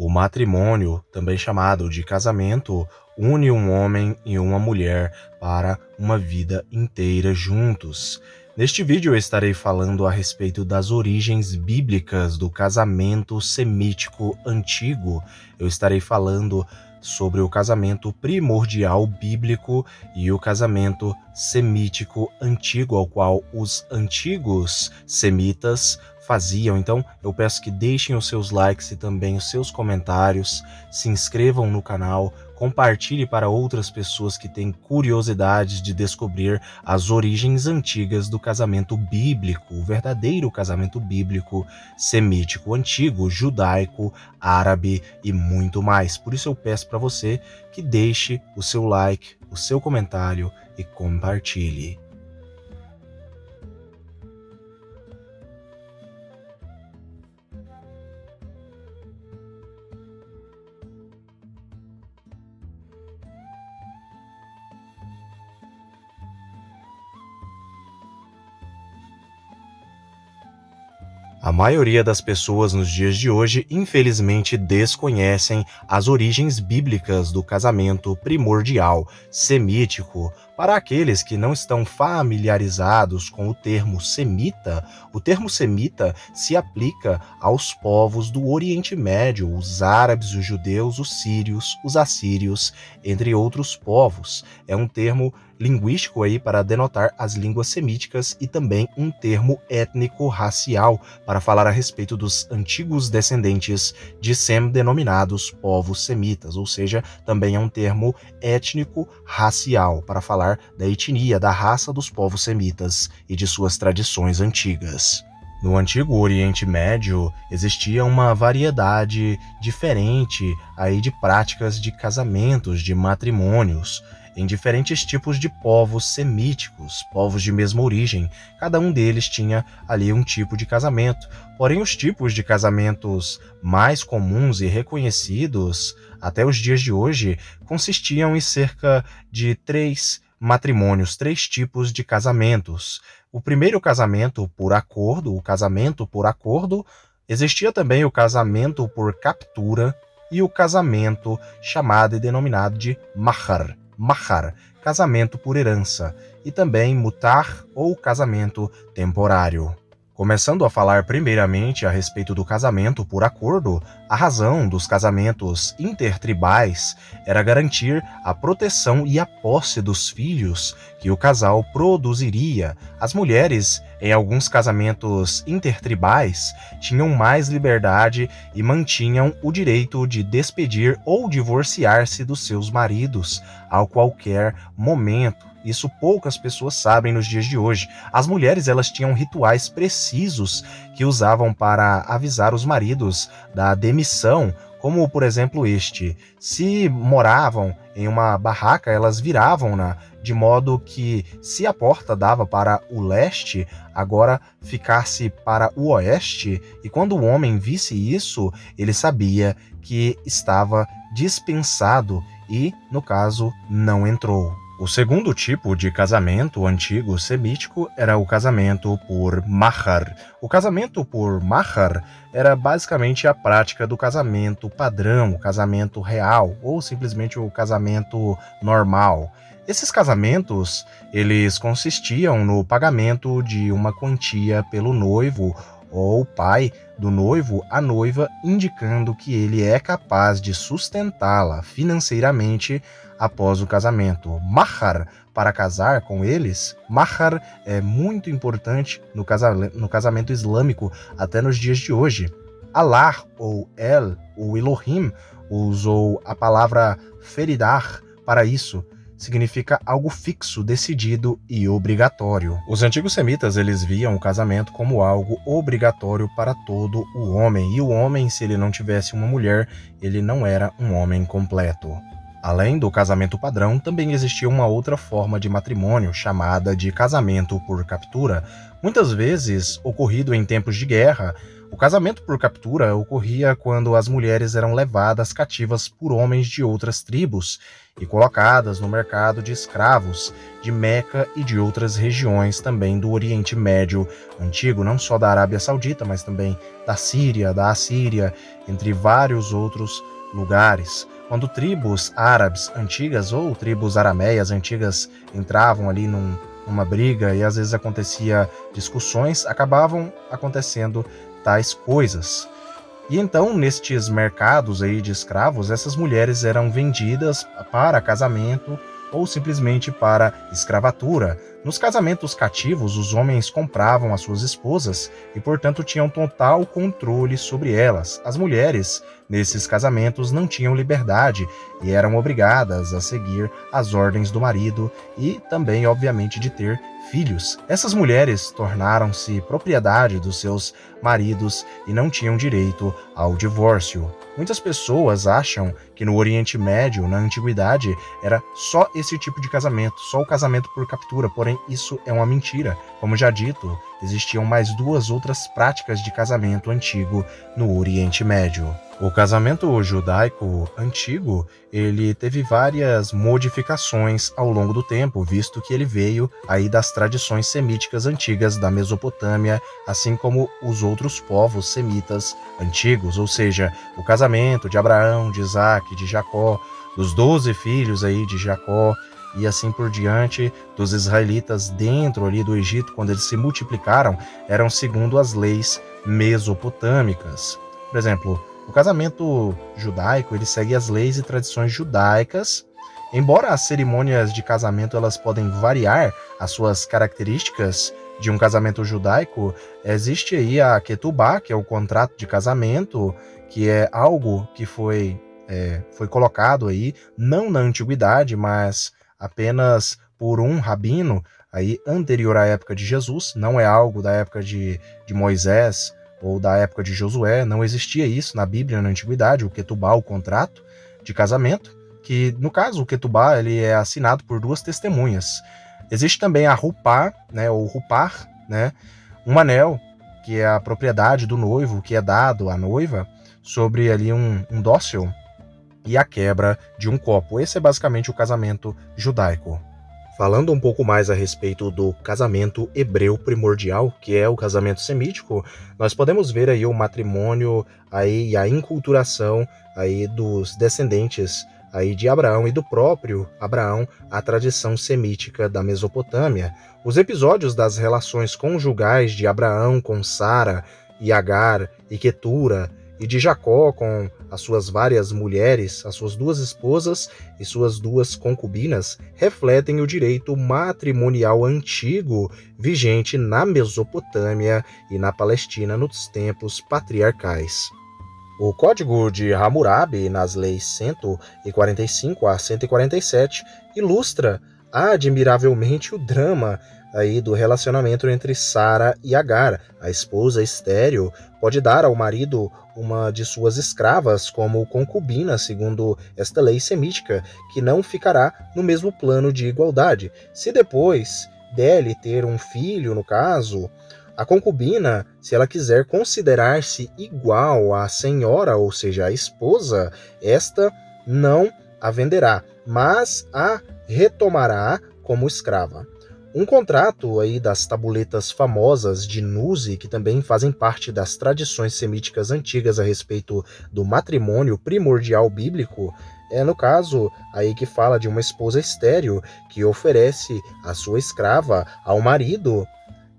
O matrimônio, também chamado de casamento, une um homem e uma mulher para uma vida inteira juntos. Neste vídeo eu estarei falando a respeito das origens bíblicas do casamento semítico antigo. Eu estarei falando sobre o casamento primordial bíblico e o casamento semítico antigo, ao qual os antigos semitas faziam. Então eu peço que deixem os seus likes e também os seus comentários, se inscrevam no canal, compartilhe para outras pessoas que têm curiosidades de descobrir as origens antigas do casamento bíblico, o verdadeiro casamento bíblico, semítico antigo, judaico, árabe e muito mais. Por isso eu peço para você que deixe o seu like, o seu comentário e compartilhe. A maioria das pessoas nos dias de hoje, infelizmente, desconhecem as origens bíblicas do casamento primordial semítico. Para aqueles que não estão familiarizados com o termo semita se aplica aos povos do Oriente Médio, os árabes, os judeus, os sírios, os assírios, entre outros povos. É um termo linguístico aí para denotar as línguas semíticas e também um termo étnico-racial para falar a respeito dos antigos descendentes de Sem, denominados povos semitas, ou seja, também é um termo étnico-racial para falar da etnia, da raça dos povos semitas e de suas tradições antigas. No antigo Oriente Médio, existia uma variedade diferente aí de práticas de casamentos, de matrimônios, em diferentes tipos de povos semíticos, povos de mesma origem. Cada um deles tinha ali um tipo de casamento. Porém, os tipos de casamentos mais comuns e reconhecidos até os dias de hoje consistiam em cerca de 3 matrimônios, 3 tipos de casamentos. O primeiro casamento por acordo, o casamento por acordo, existia também o casamento por captura e o casamento chamado e denominado de mahar, casamento por herança, e também mutar, ou casamento temporário. Começando a falar primeiramente a respeito do casamento por acordo, a razão dos casamentos intertribais era garantir a proteção e a posse dos filhos que o casal produziria. As mulheres, em alguns casamentos intertribais, tinham mais liberdade e mantinham o direito de despedir ou divorciar-se dos seus maridos a qualquer momento. Isso poucas pessoas sabem nos dias de hoje. As mulheres, elas tinham rituais precisos que usavam para avisar os maridos da demissão, como por exemplo este: se moravam em uma barraca, elas viravam-na de modo que, se a porta dava para o leste, agora ficasse para o oeste, e quando o homem visse isso, ele sabia que estava dispensado e, no caso, não entrou. O segundo tipo de casamento antigo semítico era o casamento por mahar. O casamento por mahar era basicamente a prática do casamento padrão, o casamento real, ou simplesmente o casamento normal. Esses casamentos, eles consistiam no pagamento de uma quantia pelo noivo ou pai do noivo à noiva, indicando que ele é capaz de sustentá-la financeiramente após o casamento. Mahar, para casar com eles, mahar é muito importante no casamento islâmico até nos dias de hoje. Allah, ou El, ou Elohim, usou a palavra feridar para isso. Significa algo fixo, decidido e obrigatório. Os antigos semitas, eles viam o casamento como algo obrigatório para todo o homem, e o homem, se ele não tivesse uma mulher, ele não era um homem completo. Além do casamento padrão, também existia uma outra forma de matrimônio chamada de casamento por captura. Muitas vezes, ocorrido em tempos de guerra, o casamento por captura ocorria quando as mulheres eram levadas cativas por homens de outras tribos e colocadas no mercado de escravos de Meca e de outras regiões também do Oriente Médio antigo, não só da Arábia Saudita, mas também da Síria, da Assíria, entre vários outros lugares. Quando tribos árabes antigas ou tribos arameias antigas entravam ali numa briga e às vezes acontecia discussões, acabavam acontecendo tais coisas. E então, nestes mercados aí de escravos, essas mulheres eram vendidas para casamento ou simplesmente para escravatura. Nos casamentos cativos, os homens compravam as suas esposas e, portanto, tinham total controle sobre elas. As mulheres, nesses casamentos, não tinham liberdade e eram obrigadas a seguir as ordens do marido e também, obviamente, de ter filhos. Essas mulheres tornaram-se propriedade dos seus maridos e não tinham direito ao divórcio. Muitas pessoas acham que no Oriente Médio, na Antiguidade, era só esse tipo de casamento, só o casamento por captura, porém isso é uma mentira. Como já dito, existiam mais duas outras práticas de casamento antigo no Oriente Médio. O casamento judaico antigo, ele teve várias modificações ao longo do tempo, visto que ele veio aí das tradições semíticas antigas da Mesopotâmia, assim como os outros povos semitas antigos, ou seja, o casamento de Abraão, de Isaac, de Jacó, dos 12 filhos aí de Jacó, e assim por diante, dos israelitas dentro ali do Egito, quando eles se multiplicaram, eram segundo as leis mesopotâmicas. Por exemplo, o casamento judaico, ele segue as leis e tradições judaicas, embora as cerimônias de casamento elas podem variar as suas características de um casamento judaico, existe aí a Ketubá, que é o contrato de casamento, que é algo que foi colocado aí, não na antiguidade, mas apenas por um rabino aí anterior à época de Jesus, não é algo da época de Moisés ou da época de Josué, não existia isso na Bíblia na antiguidade, o Ketubá, o contrato de casamento, que no caso o Ketubá ele é assinado por duas testemunhas. Existe também a Rupá, né, ou Rupar, né, um anel que é a propriedade do noivo, que é dado à noiva sobre ali um dócil e a quebra de um copo. Esse é basicamente o casamento judaico. Falando um pouco mais a respeito do casamento hebreu primordial, que é o casamento semítico, nós podemos ver aí o matrimônio aí, e a inculturação aí dos descendentes aí de Abraão e do próprio Abraão, a tradição semítica da Mesopotâmia. Os episódios das relações conjugais de Abraão com Sara e Agar e Quetura, e de Jacó com as suas várias mulheres, as suas duas esposas e suas duas concubinas, refletem o direito matrimonial antigo vigente na Mesopotâmia e na Palestina nos tempos patriarcais. O Código de Hammurabi, nas leis 145 a 147, ilustra admiravelmente o drama aí do relacionamento entre Sara e Agar. A esposa estéril pode dar ao marido uma de suas escravas como concubina, segundo esta lei semítica, que não ficará no mesmo plano de igualdade. Se depois dele ter um filho, no caso, a concubina, se ela quiser considerar-se igual à senhora, ou seja, a esposa, esta não a venderá, mas a retomará como escrava. Um contrato aí das tabuletas famosas de Nuzi, que também fazem parte das tradições semíticas antigas a respeito do matrimônio primordial bíblico, é no caso aí que fala de uma esposa estéril que oferece a sua escrava ao marido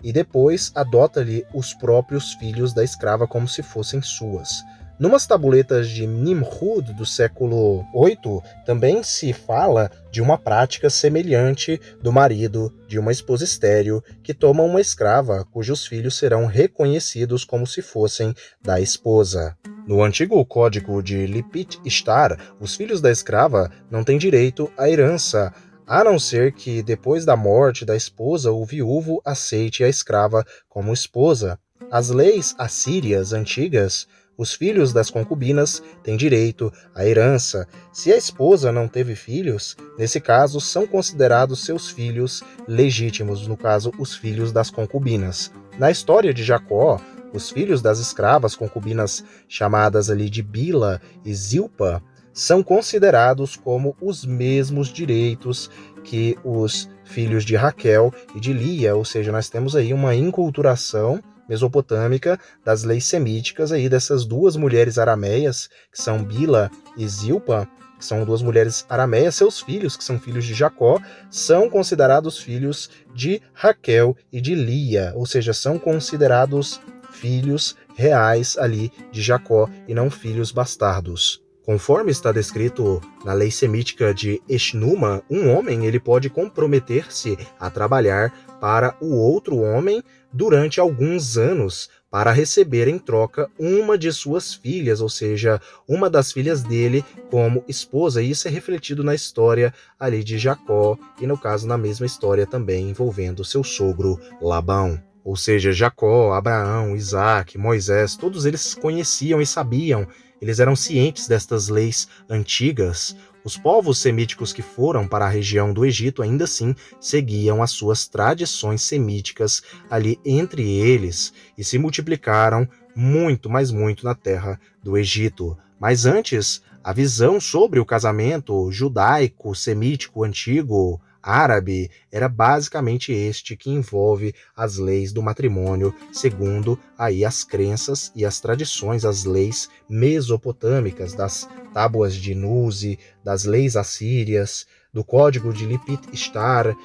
e depois adota-lhe os próprios filhos da escrava como se fossem suas. Numas tabuletas de Nimrud do século VIII, também se fala de uma prática semelhante do marido de uma esposa estéril que toma uma escrava cujos filhos serão reconhecidos como se fossem da esposa. No antigo código de Lipit Ishtar, os filhos da escrava não têm direito à herança, a não ser que depois da morte da esposa o viúvo aceite a escrava como esposa. As leis assírias antigas Os filhos das concubinas têm direito à herança. Se a esposa não teve filhos, nesse caso são considerados seus filhos legítimos, no caso, os filhos das concubinas. Na história de Jacó, os filhos das escravas concubinas chamadas ali de Bila e Zilpa são considerados como os mesmos direitos que os filhos de Raquel e de Lia, ou seja, nós temos aí uma inculturação mesopotâmica das leis semíticas aí dessas duas mulheres arameias, que são Bila e Zilpa, que são duas mulheres arameias. Seus filhos, que são filhos de Jacó, são considerados filhos de Raquel e de Lia, ou seja, são considerados filhos reais ali de Jacó e não filhos bastardos. Conforme está descrito na lei semítica de Eshnuma, um homem ele pode comprometer-se a trabalhar para o outro homem durante alguns anos para receber em troca uma de suas filhas, ou seja, uma das filhas dele como esposa. E isso é refletido na história ali de Jacó e, no caso, na mesma história também envolvendo seu sogro Labão. Ou seja, Jacó, Abraão, Isaac, Moisés, todos eles conheciam e sabiam, eles eram cientes destas leis antigas. Os povos semíticos que foram para a região do Egito ainda assim seguiam as suas tradições semíticas ali entre eles e se multiplicaram muito, mas muito na terra do Egito. Mas antes, a visão sobre o casamento judaico, semítico, antigo, árabe, era basicamente este que envolve as leis do matrimônio, segundo aí as crenças e as tradições, as leis mesopotâmicas, das tábuas de Nuzi, das leis assírias, do código de Lipit Ishtar,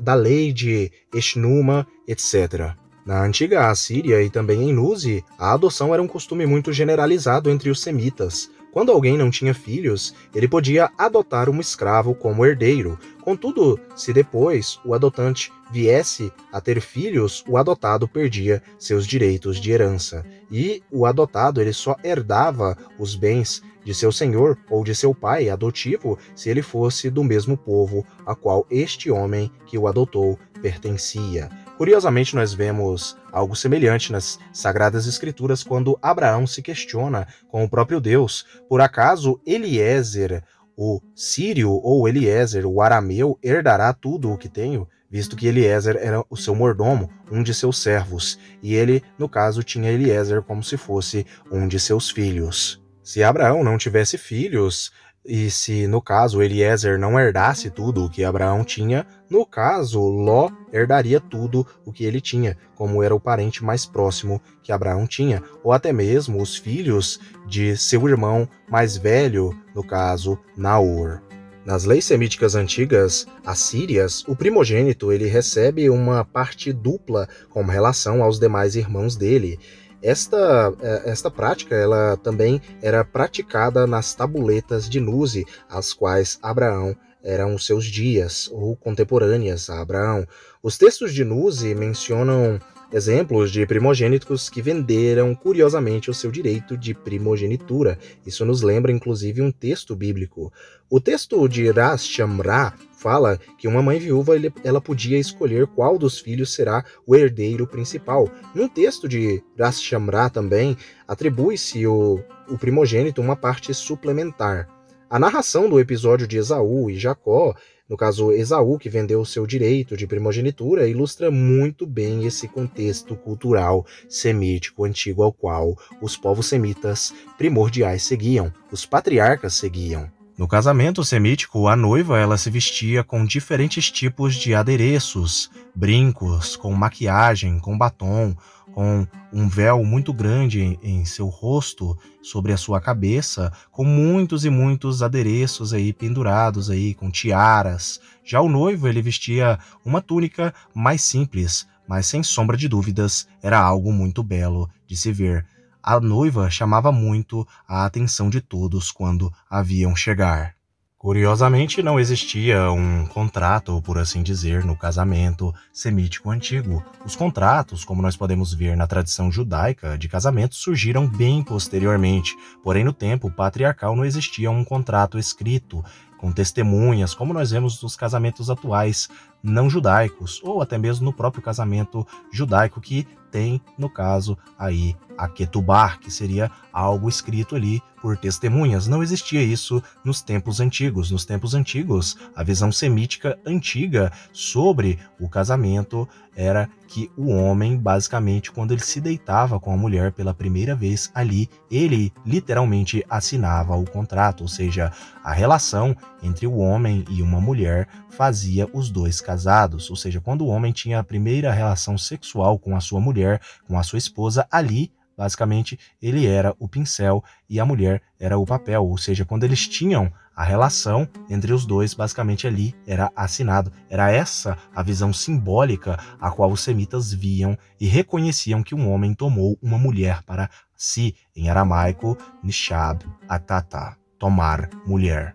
da lei de Eshnuma, etc. Na antiga Assíria e também em Nuzi, a adoção era um costume muito generalizado entre os semitas. Quando alguém não tinha filhos, ele podia adotar um escravo como herdeiro. Contudo, se depois o adotante viesse a ter filhos, o adotado perdia seus direitos de herança. E o adotado ele só herdava os bens de seu senhor ou de seu pai adotivo se ele fosse do mesmo povo a qual este homem que o adotou pertencia. Curiosamente, nós vemos algo semelhante nas Sagradas Escrituras quando Abraão se questiona com o próprio Deus: por acaso Eliezer, o sírio, ou Eliezer, o arameu, herdará tudo o que tenho? Visto que Eliezer era o seu mordomo, um de seus servos, e ele, no caso, tinha Eliezer como se fosse um de seus filhos. Se Abraão não tivesse filhos, e se, no caso, Eliezer não herdasse tudo o que Abraão tinha, no caso, Ló herdaria tudo o que ele tinha, como era o parente mais próximo que Abraão tinha, ou até mesmo os filhos de seu irmão mais velho, no caso, Naor. Nas leis semíticas antigas assírias, o primogênito ele recebe uma parte dupla com relação aos demais irmãos dele. Esta prática ela também era praticada nas tabuletas de Nuzi, as quais Abraão eram seus dias, ou contemporâneas a Abraão. Os textos de Nuzi mencionam exemplos de primogênitos que venderam curiosamente o seu direito de primogenitura. Isso nos lembra, inclusive, um texto bíblico. O texto de Ras Shamra fala que uma mãe viúva ela podia escolher qual dos filhos será o herdeiro principal. No texto de Ras Shamra também atribui-se o primogênito uma parte suplementar. A narração do episódio de Esaú e Jacó, no caso Esaú que vendeu o seu direito de primogenitura, ilustra muito bem esse contexto cultural semítico antigo ao qual os povos semitas primordiais seguiam, os patriarcas seguiam. No casamento semítico, a noiva ela se vestia com diferentes tipos de adereços, brincos, com maquiagem, com batom, com um véu muito grande em seu rosto, sobre a sua cabeça, com muitos e muitos adereços aí pendurados aí, com tiaras. Já o noivo ele vestia uma túnica mais simples, mas sem sombra de dúvidas era algo muito belo de se ver. A noiva chamava muito a atenção de todos quando a viam chegar. Curiosamente, não existia um contrato, por assim dizer, no casamento semítico antigo. Os contratos, como nós podemos ver na tradição judaica de casamento, surgiram bem posteriormente. Porém, no tempo patriarcal não existia um contrato escrito, com testemunhas, como nós vemos nos casamentos atuais não judaicos, ou até mesmo no próprio casamento judaico, que tem, no caso, aí a ketubá, que seria algo escrito ali por testemunhas. Não existia isso nos tempos antigos. Nos tempos antigos, a visão semítica antiga sobre o casamento era que o homem, basicamente, quando ele se deitava com a mulher pela primeira vez ali, ele literalmente assinava o contrato, ou seja, a relação entre o homem e uma mulher fazia os dois casados, ou seja, quando o homem tinha a primeira relação sexual com a sua mulher, com a sua esposa, ali, basicamente, ele era o pincel e a mulher era o papel, ou seja, quando eles tinham a relação entre os dois, basicamente ali era assinado. Era essa a visão simbólica a qual os semitas viam e reconheciam que um homem tomou uma mulher para si, em aramaico, nishab atata, tomar mulher.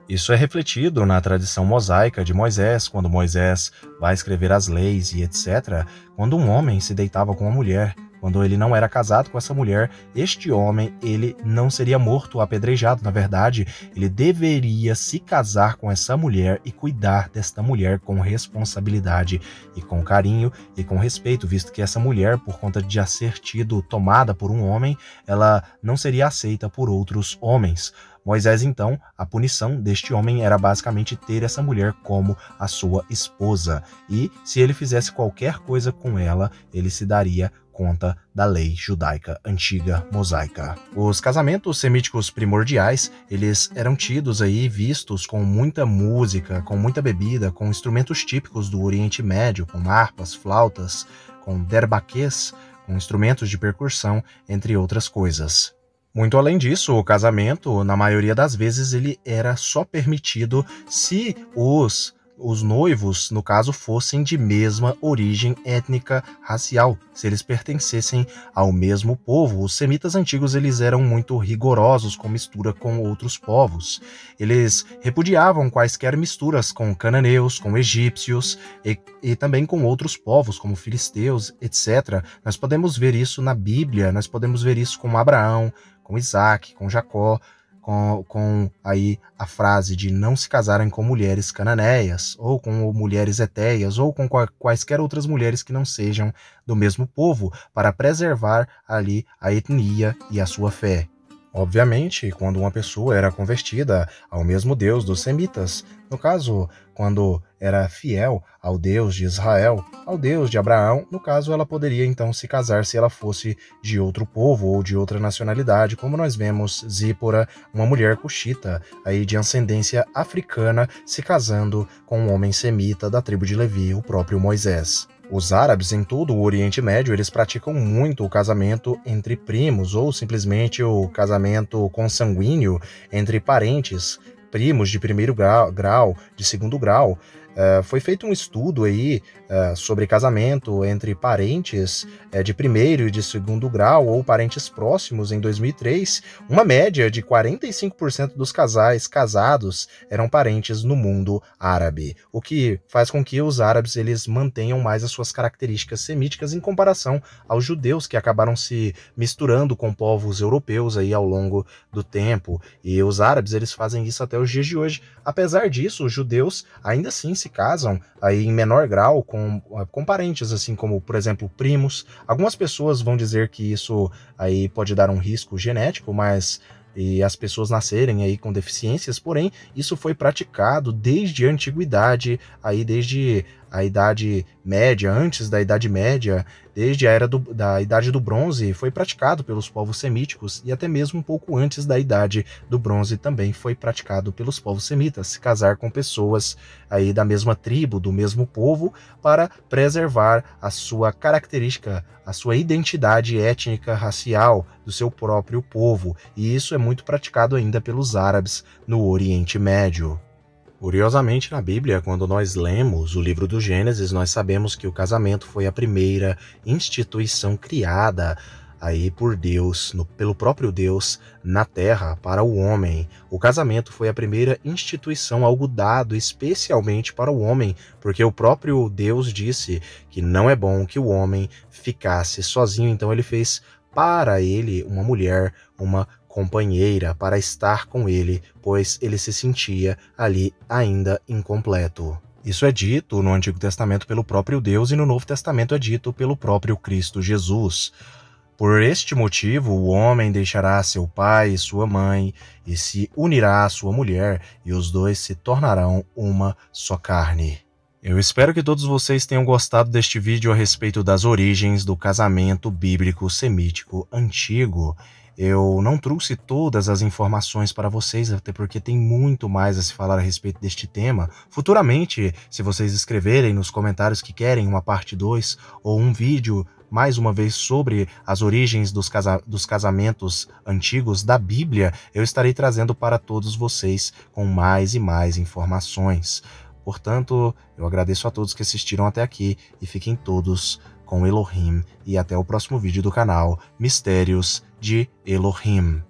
Isso é refletido na tradição mosaica de Moisés, quando Moisés vai escrever as leis e etc. Quando um homem se deitava com uma mulher, quando ele não era casado com essa mulher, este homem, ele não seria morto ou apedrejado. Na verdade, ele deveria se casar com essa mulher e cuidar desta mulher com responsabilidade e com carinho e com respeito, visto que essa mulher, por conta de já ser tido tomada por um homem, ela não seria aceita por outros homens. Moisés, então, a punição deste homem era basicamente ter essa mulher como a sua esposa. E se ele fizesse qualquer coisa com ela, ele se daria conta da lei judaica antiga mosaica. Os casamentos semíticos primordiais, eles eram tidos aí, vistos com muita música, com muita bebida, com instrumentos típicos do Oriente Médio, com harpas, flautas, com derbaquês, com instrumentos de percussão, entre outras coisas. Muito além disso, o casamento, na maioria das vezes, ele era só permitido se os noivos, no caso, fossem de mesma origem étnica racial, se eles pertencessem ao mesmo povo. Os semitas antigos, eles eram muito rigorosos com mistura com outros povos. Eles repudiavam quaisquer misturas com cananeus, com egípcios e também com outros povos, como filisteus, etc. Nós podemos ver isso na Bíblia, nós podemos ver isso com Abraão, com Isaac, com Jacó, com aí a frase de não se casarem com mulheres cananeias, ou com mulheres etéias, ou com quaisquer outras mulheres que não sejam do mesmo povo, para preservar ali a etnia e a sua fé. Obviamente, quando uma pessoa era convertida ao mesmo Deus dos semitas, no caso, quando era fiel ao Deus de Israel, ao Deus de Abraão, no caso, ela poderia então se casar se ela fosse de outro povo ou de outra nacionalidade, como nós vemos Zípora, uma mulher cuxita, aí de ascendência africana, se casando com um homem semita da tribo de Levi, o próprio Moisés. Os árabes em todo o Oriente Médio, eles praticam muito o casamento entre primos, ou simplesmente o casamento consanguíneo entre parentes, primos de primeiro grau, de segundo grau. Foi feito um estudo aí sobre casamento entre parentes de primeiro e de segundo grau ou parentes próximos em 2003. Uma média de 45% dos casais casados eram parentes no mundo árabe, o que faz com que os árabes eles mantenham mais as suas características semíticas em comparação aos judeus, que acabaram se misturando com povos europeus aí ao longo do tempo. E os árabes eles fazem isso até os dias de hoje. Apesar disso, os judeus ainda assim se casam aí em menor grau com parentes, assim como, por exemplo, primos. Algumas pessoas vão dizer que isso aí pode dar um risco genético, mas e as pessoas nascerem aí com deficiências, porém, isso foi praticado desde a antiguidade, aí desde a Idade Média, antes da Idade Média, desde a era da Idade do Bronze, foi praticado pelos povos semíticos, e até mesmo um pouco antes da Idade do Bronze também foi praticado pelos povos semitas, se casar com pessoas aí da mesma tribo, do mesmo povo, para preservar a sua característica, a sua identidade étnica, racial do seu próprio povo, e isso é muito praticado ainda pelos árabes no Oriente Médio. Curiosamente, na Bíblia, quando nós lemos o livro do Gênesis, nós sabemos que o casamento foi a primeira instituição criada aí por Deus, pelo próprio Deus, na terra, para o homem. O casamento foi a primeira instituição, algo dado especialmente para o homem, porque o próprio Deus disse que não é bom que o homem ficasse sozinho, então ele fez para ele uma mulher, uma companheira, para estar com ele, pois ele se sentia ali ainda incompleto. Isso é dito no Antigo Testamento pelo próprio Deus e no Novo Testamento é dito pelo próprio Cristo Jesus. Por este motivo, o homem deixará seu pai e sua mãe e se unirá à sua mulher, e os dois se tornarão uma só carne. Eu espero que todos vocês tenham gostado deste vídeo a respeito das origens do casamento bíblico semítico antigo. Eu não trouxe todas as informações para vocês, até porque tem muito mais a se falar a respeito deste tema. Futuramente, se vocês escreverem nos comentários que querem uma parte 2 ou um vídeo mais uma vez sobre as origens dos casamentos antigos da Bíblia, eu estarei trazendo para todos vocês com mais e mais informações. Portanto, eu agradeço a todos que assistiram até aqui e fiquem todos com Elohim e até o próximo vídeo do canal Mistérios de Elohim.